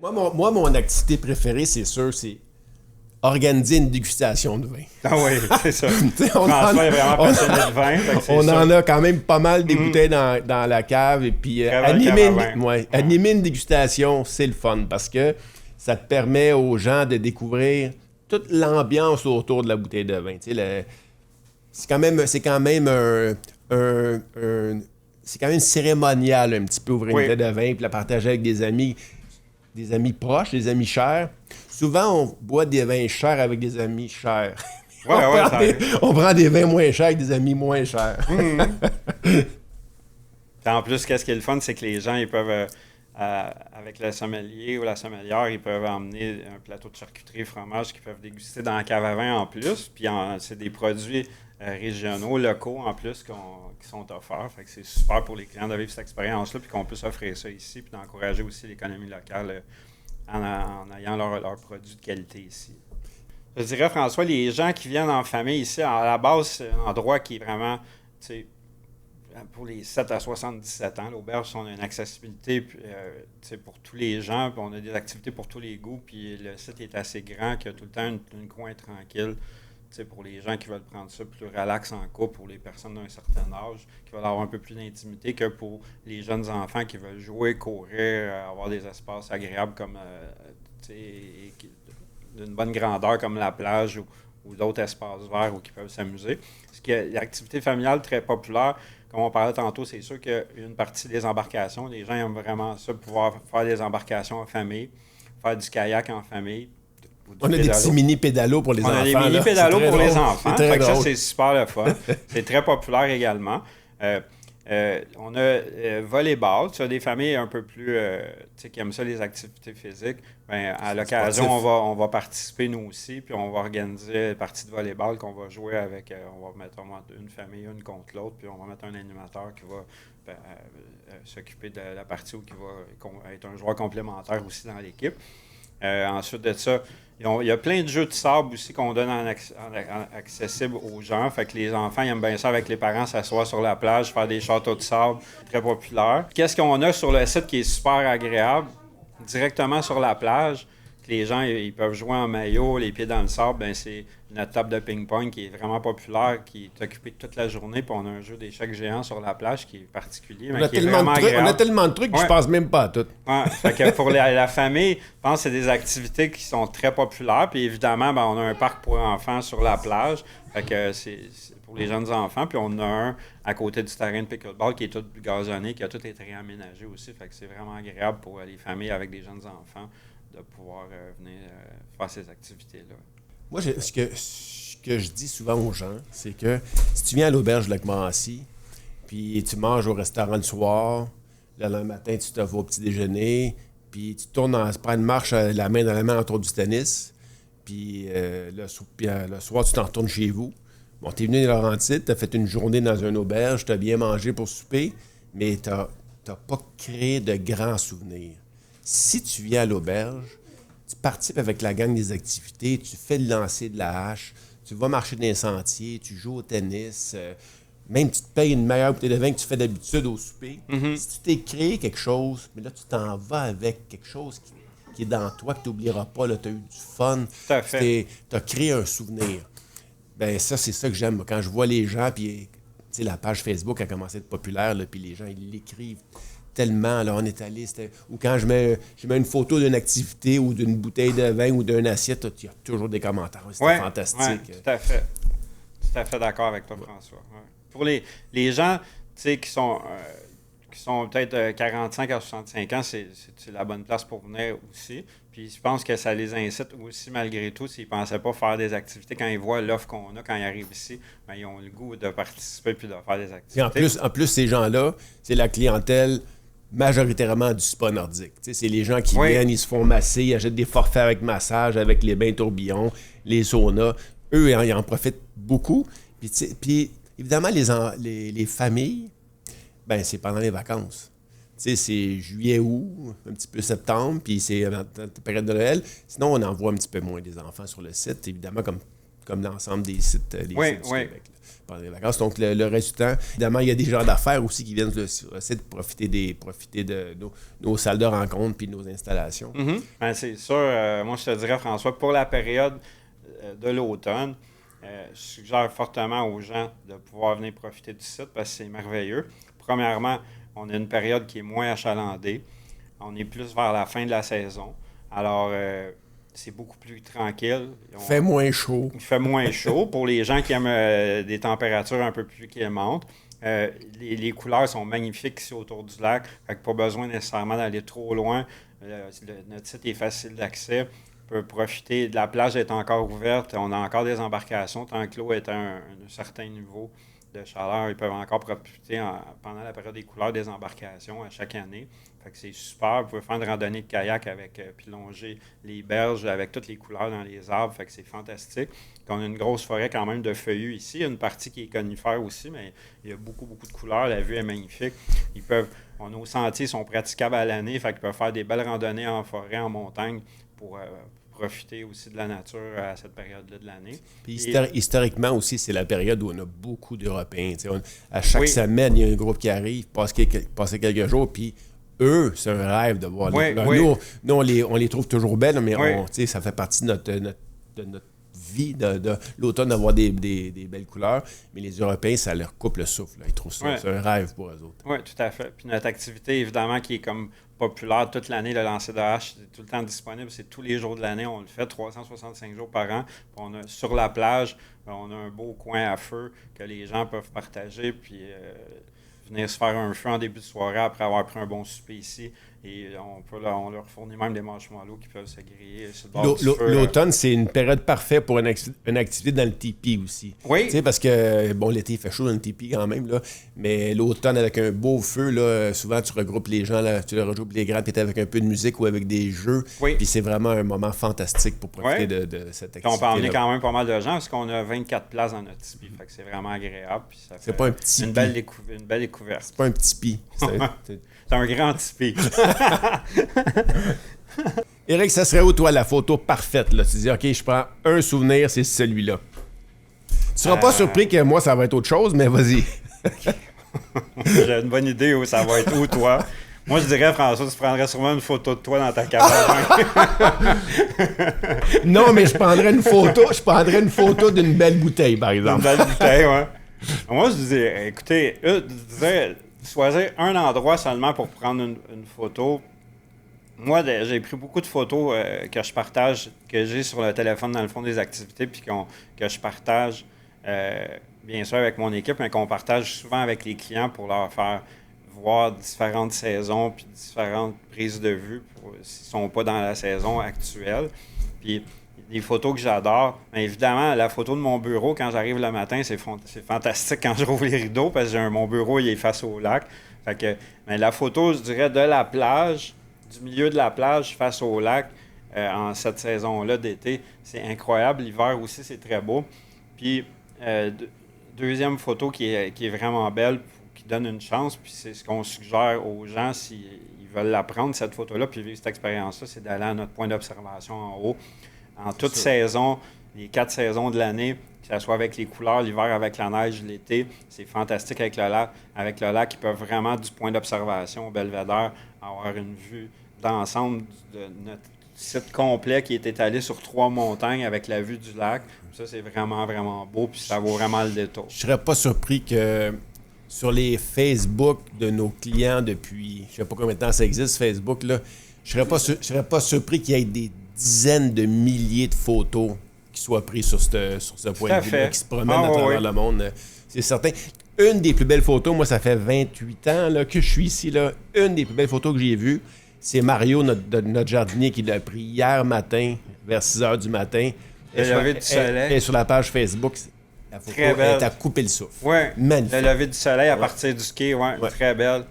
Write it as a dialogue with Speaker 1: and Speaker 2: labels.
Speaker 1: Mon activité préférée, c'est sûr, c'est organiser une dégustation de vin.
Speaker 2: Ah oui, c'est ça.
Speaker 1: François
Speaker 2: est vraiment passionné de vin.
Speaker 1: On en a quand même pas mal des bouteilles dans la cave. Et puis, animer une dégustation, c'est le fun parce que ça te permet aux gens de découvrir toute l'ambiance autour de la bouteille de vin. C'est quand même c'est quand même cérémonial un petit peu ouvrir une bouteille de vin puis la partager avec des amis proches, des amis chers. Souvent, on boit des vins chers avec des amis chers. On prend des vins moins chers avec des amis moins chers.
Speaker 2: En plus, qu'est-ce qui est le fun, c'est que les gens, ils peuvent, avec le sommelier ou la sommelière, ils peuvent emmener un plateau de charcuterie, fromage qu'ils peuvent déguster dans la cave à vin en plus. Puis c'est des produits régionaux, locaux en plus qui sont offerts. Fait que c'est super pour les clients de vivre cette expérience-là, puis qu'on puisse offrir ça ici, puis d'encourager aussi l'économie locale en ayant leurs produits de qualité ici. Je dirais, François, les gens qui viennent en famille ici, à la base, c'est un endroit qui est vraiment, pour les 7 à 77 ans, l'auberge, on a une accessibilité pour tous les gens, puis on a des activités pour tous les goûts, puis le site est assez grand qu'il y a tout le temps une coin tranquille. Pour les gens qui veulent prendre ça plus relax en couple, pour les personnes d'un certain âge, qui veulent avoir un peu plus d'intimité, que pour les jeunes enfants qui veulent jouer, courir, avoir des espaces agréables comme d'une bonne grandeur comme la plage ou d'autres espaces verts où ils peuvent s'amuser. L'activité familiale très populaire, comme on parlait tantôt, c'est sûr qu'il y a une partie des embarcations. Les gens aiment vraiment ça, pouvoir faire des embarcations en famille, faire du kayak en famille.
Speaker 1: On a des petits mini-pédalos pour les enfants.
Speaker 2: On a des mini-pédalos pour les enfants.
Speaker 1: Ça,
Speaker 2: c'est super le fun. C'est très populaire également. On a volleyball. Tu as des familles un peu plus qui aiment ça, les activités physiques. Bien, à l'occasion, on va participer nous aussi, puis on va organiser une partie de volleyball qu'on va jouer avec. On va mettre une famille une contre l'autre, puis on va mettre un animateur qui va s'occuper de la partie ou qui va être un joueur complémentaire aussi dans l'équipe. Ensuite de ça, il y a plein de jeux de sable aussi qu'on donne accessibles aux gens. Fait que les enfants ils aiment bien ça avec les parents, s'asseoir sur la plage, faire des châteaux de sable, très populaire. Qu'est-ce qu'on a sur le site qui est super agréable? Directement sur la plage, que les gens ils peuvent jouer en maillot, les pieds dans le sable, ben c'est notre table de ping-pong qui est vraiment populaire, qui est occupée toute la journée. Puis on a un jeu d'échecs géant sur la plage qui est particulier.
Speaker 1: On a tellement de trucs que je pense même pas à tout.
Speaker 2: Ouais, fait que pour la famille, je pense que c'est des activités qui sont très populaires. Puis évidemment, ben, on a un parc pour enfants sur la plage. Fait que c'est pour les jeunes enfants. Puis on en a un à côté du terrain de pickleball qui est tout gazonné, qui a tout été réaménagé aussi. Fait que c'est vraiment agréable pour les familles avec des jeunes enfants de pouvoir venir faire ces activités-là.
Speaker 1: Moi, ce que je dis souvent aux gens, c'est que si tu viens à l'auberge de Lac-Morancy, puis tu manges au restaurant le soir, le lendemain matin, tu te vas au petit déjeuner, puis tu tournes, tu prends une marche la main dans la main autour du tennis, puis le soir, tu t'en retournes chez vous. Bon, t'es venu de Laurentides, t'as fait une journée dans une auberge, t'as bien mangé pour souper, mais t'as pas créé de grands souvenirs. Si tu viens à l'auberge, tu participes avec la gang des activités, tu fais le lancer de la hache, tu vas marcher dans les sentiers, tu joues au tennis, même tu te payes une meilleure bouteille de vin que tu fais d'habitude au souper. Mm-hmm. Si tu t'es créé quelque chose, mais là, tu t'en vas avec quelque chose qui est dans toi, que tu n'oublieras pas, tu as eu du fun, tu as créé un souvenir. Ben ça, c'est ça que j'aime. Quand je vois les gens, puis la page Facebook a commencé à être populaire, puis les gens, ils l'écrivent tellement, là, on est allé, ou quand je mets une photo d'une activité ou d'une bouteille de vin ou d'une assiette, il y a toujours des commentaires. C'était fantastique.
Speaker 2: Oui, tout à fait. Tout à fait d'accord avec toi, François. Ouais. Pour les gens, qui sont peut-être 45 à 65 ans, c'est la bonne place pour venir aussi. Puis je pense que ça les incite aussi, malgré tout, s'ils ne pensaient pas faire des activités, quand ils voient l'offre qu'on a, quand ils arrivent ici, bien, ils ont le goût de participer puis de faire des activités.
Speaker 1: Et en plus, ces gens-là, c'est la clientèle majoritairement du spa nordique. T'sais, c'est les gens qui viennent, ils se font masser, ils achètent des forfaits avec massage, avec les bains tourbillons, les saunas. Eux, ils en profitent beaucoup. Puis évidemment, les familles, ben c'est pendant les vacances. C'est juillet, août, un petit peu septembre, puis c'est la période de Noël. Sinon, on en voit un petit peu moins des enfants sur le site, évidemment, comme l'ensemble des sites, sites du Québec. pendant les vacances. Donc, le reste du temps, évidemment, il y a des gens d'affaires aussi qui viennent essayer de profiter de nos salles de rencontre puis de nos installations.
Speaker 2: Mm-hmm. Ben, c'est sûr. Moi, je te dirais, François, pour la période de l'automne, je suggère fortement aux gens de pouvoir venir profiter du site parce que c'est merveilleux. Premièrement, on a une période qui est moins achalandée. On est plus vers la fin de la saison. Alors, c'est beaucoup plus tranquille.
Speaker 1: Il fait moins chaud.
Speaker 2: Il fait moins chaud pour les gens qui aiment des températures un peu plus clémentes. Les couleurs sont magnifiques ici autour du lac. Fait que pas besoin nécessairement d'aller trop loin. Notre site est facile d'accès. On peut profiter. La plage est encore ouverte. On a encore des embarcations. Tant que l'eau est à un certain niveau de chaleur, ils peuvent encore profiter pendant la période des couleurs des embarcations à chaque année. Fait que c'est super. Vous pouvez faire une randonnée de kayak puis longer les berges avec toutes les couleurs dans les arbres. Fait que c'est fantastique. On a une grosse forêt quand même de feuillus ici. Il y a une partie qui est conifère aussi, mais il y a beaucoup, beaucoup de couleurs. La vue est magnifique. Nos sentiers sont praticables à l'année. Fait qu'ils peuvent faire des belles randonnées en forêt, en montagne pour profiter aussi de la nature à cette période-là de l'année.
Speaker 1: Puis historiquement aussi, c'est la période où on a beaucoup d'Européens. À chaque semaine, il y a un groupe qui arrive, passer quelques jours, puis eux, c'est un rêve de voir les couleurs. Nous, on les trouve toujours belles, mais ça fait partie de notre vie de l'automne d'avoir des belles couleurs. Mais les Européens, ça leur coupe le souffle. Là. Ils trouvent ça, c'est un rêve pour eux autres.
Speaker 2: Oui, tout à fait. Puis notre activité, évidemment, qui est comme populaire toute l'année, le lancer de hache, c'est tout le temps disponible. C'est tous les jours de l'année. On le fait 365 jours par an. Puis sur la plage, on a un beau coin à feu que les gens peuvent partager. Puis venir se faire un feu en début de soirée après avoir pris un bon souper ici. Et on leur fournit même des marshmallows qui peuvent se griller sur le bord du feu.
Speaker 1: L'automne, c'est une période parfaite pour une activité dans le tipi aussi.
Speaker 2: Oui.
Speaker 1: Tu sais, parce que, l'été, il fait chaud dans le tipi quand même, là, mais l'automne, avec un beau feu, là, souvent, tu regroupes les gens, là, tu les regroupes les grands, peut-être avec un peu de musique ou avec des jeux. Oui. Puis c'est vraiment un moment fantastique pour profiter de cette activité.
Speaker 2: On peut emmener quand même pas mal de gens parce qu'on a 24 places dans notre tipi. Fait que c'est vraiment agréable. Puis ça
Speaker 1: c'est pas un petit
Speaker 2: une belle découverte.
Speaker 1: C'est pas un petit pi.
Speaker 2: C'est un grand tipi.
Speaker 1: Éric, ça serait où, toi, la photo parfaite? Là? Tu dis, OK, je prends un souvenir, c'est celui-là. Tu seras pas surpris que moi, ça va être autre chose, mais vas-y.
Speaker 2: J'ai une bonne idée où ça va être où, toi. Moi, je dirais, François, tu prendrais sûrement une photo de toi dans ta cabane.
Speaker 1: Non, mais je prendrais une photo d'une belle bouteille, par exemple.
Speaker 2: Une belle bouteille, oui. Moi, je disais, écoutez, choisir un endroit seulement pour prendre une photo. Moi, j'ai pris beaucoup de photos que je partage, que j'ai sur le téléphone dans le fond des activités, puis que je partage, bien sûr, avec mon équipe, mais qu'on partage souvent avec les clients pour leur faire voir différentes saisons, puis différentes prises de vue s'ils ne sont pas dans la saison actuelle. Puis, des photos que j'adore. Mais évidemment, la photo de mon bureau, quand j'arrive le matin, c'est fantastique quand je rouvre les rideaux parce que mon bureau, il est face au lac. Fait que, mais la photo, je dirais, de la plage, du milieu de la plage face au lac, en cette saison-là d'été, c'est incroyable. L'hiver aussi, c'est très beau. Puis, deuxième photo qui est vraiment belle, qui donne une chance, puis c'est ce qu'on suggère aux gens s'ils veulent la prendre, cette photo-là, puis vivre cette expérience-là, c'est d'aller à notre point d'observation en haut. En toute saison, les 4 saisons de l'année, que ce soit avec les couleurs, l'hiver avec la neige, l'été, c'est fantastique avec le lac. Avec le lac, ils peuvent vraiment, du point d'observation au Belvédère, avoir une vue d'ensemble de notre site complet qui est étalé sur 3 montagnes avec la vue du lac. Ça, c'est vraiment, vraiment beau, puis ça vaut vraiment le détour.
Speaker 1: Je serais pas surpris que sur les Facebook de nos clients depuis, je sais pas combien de temps ça existe, Facebook, là, je serais pas surpris qu'il y ait des dizaines de milliers de photos qui soient prises sur ce point de vue-là, qui se promènent à travers le monde. C'est certain. Une des plus belles photos, moi, ça fait 28 ans là, que je suis ici. Là. Une des plus belles photos que j'ai vues, c'est Mario, notre jardinier, qui l'a pris hier matin, vers 6 h du matin.
Speaker 2: Le lever du soleil.
Speaker 1: Et sur la page Facebook, la photo est à couper le souffle.
Speaker 2: Oui,
Speaker 1: magnifique.
Speaker 2: Le lever du soleil à partir du ski, très belle.